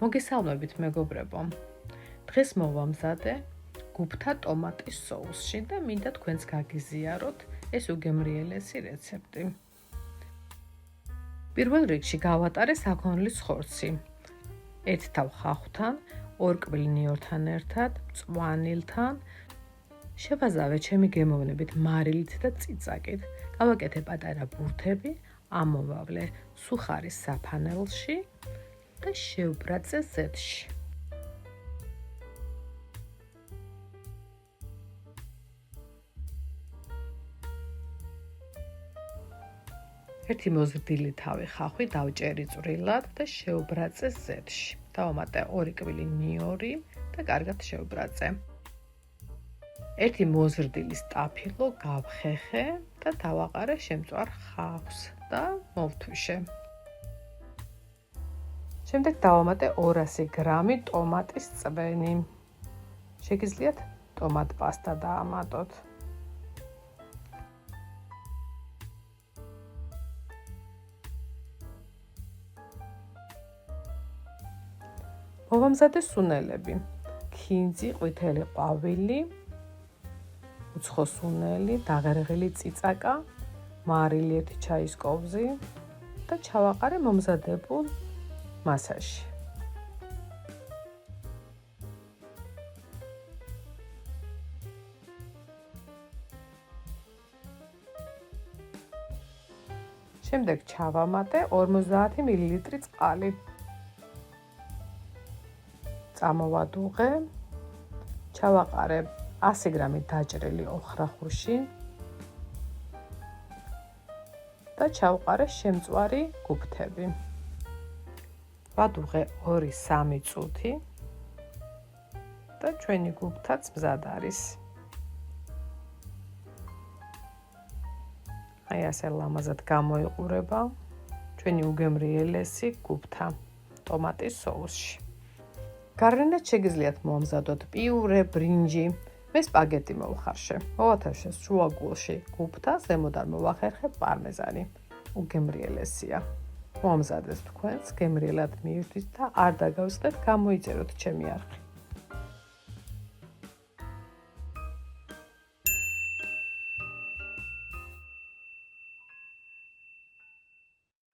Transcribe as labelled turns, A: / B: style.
A: მოგესალმებით მეგობრებო. დღეს მოვამზადე გუფთა ტომატის соуსში და მინდა თქვენს გაგიზიაროთ ეს უგემრიელესი რეცეპტი. პირველ რიგში გავატარე საქონლის ხორცი. ერთ თავ ხახვთან, ორ კბილ ნიორთან ერთად, მწვანილთან. შევაზავე ჩემი გემოვნებით მარილით და წიწაკით. გავაკეთე პატარა ბურთები, ამოვავლე სუხარის საფანელში და შევბრაწე ზეთში. ერთი მოზრდილი თავი ხახვი დავჭერი წვრილად და შევბრაწე ზეთში. დავამატე 2 კბილი ნიორი და კარგად შევბრაწე. ერთი მოზრდილი სტაფილო გავხეხე და დავაყარე შემწვარ ხახვს და მოვთვიშე. შემდეგ დავამატე 200 გრამი ტომატის წვენი. შეგიძლიათ ტომატ პასტა დაამატოთ. მოვამზადე სუნელები. ქინძი, ყვითელი ყვავილი, უცხო სუნელი, დაღერღილი წიწაკა, მარილი 1 ჩაის კოვზი და ჩავაყარე მომზადებულ მასაში. შემდეგ ჩავამატე 50 მილილიტრი წყალი. წამოვადუღე, ჩავაყარე 100 გრამი დაჭრილი ოხრახუში და ჩავყარე შემწვარი გუფთები. ვადუღე 2-3 წუთი და ჩვენი გუფთაც მზად არის. აი ასე ლამაზად გამოიყურება ჩვენი უგემრიელესი გუფთა ტომატის соуსში. გარნირად შეგიძლიათ მოამზადოთ პიურე, ბრინჯი. მე სპაგეტი მოვხარშე. მოვათავშე შუაგულში გუფთა, ზემოდან მოვახერხე პარმეზანი. უგემრიელესია. მოამზადეთ თქვენს, გემრიელად მიირთვით და არ დაგავიწყდეთ, გამოიწეროთ ჩემი არხი.